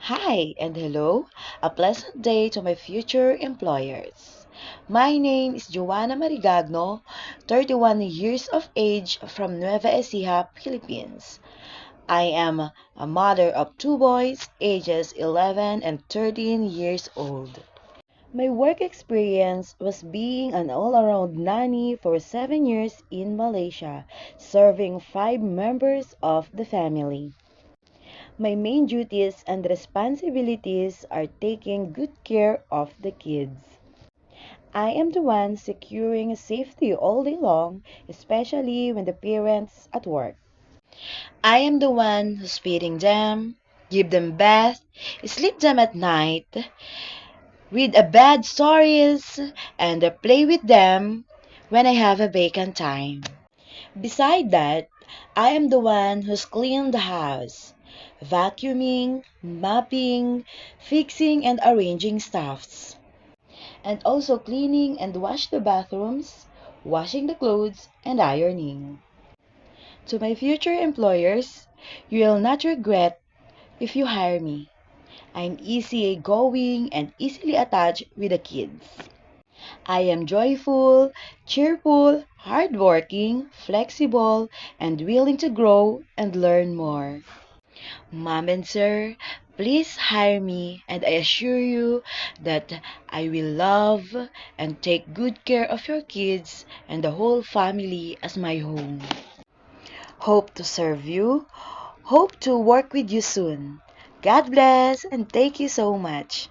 Hi and hello. A pleasant day to my future employers. My name is Joanna Marigagno, 31 years of age from Nueva Ecija, Philippines. I am a mother of two boys, ages 11 and 13 years old. My work experience was being an all-around nanny for 7 years in Malaysia, serving 5 members of the family. My main duties and responsibilities are taking good care of the kids. I am the one securing safety all day long, especially when the parents at work. I am the one who's feeding them, give them bath, sleep them at night, read a bad stories, and play with them when I have a vacant time. Beside that, I am the one who's cleaned the house, vacuuming, mopping, fixing and arranging stuffs, and also cleaning and wash the bathrooms, washing the clothes, and ironing. To my future employers, you will not regret if you hire me. I'm easygoing and easily attached with the kids. I am joyful, cheerful, hardworking, flexible, and willing to grow and learn more. Mom and sir, please hire me and I assure you that I will love and take good care of your kids and the whole family as my home. Hope to serve you. Hope to work with you soon. God bless and thank you so much.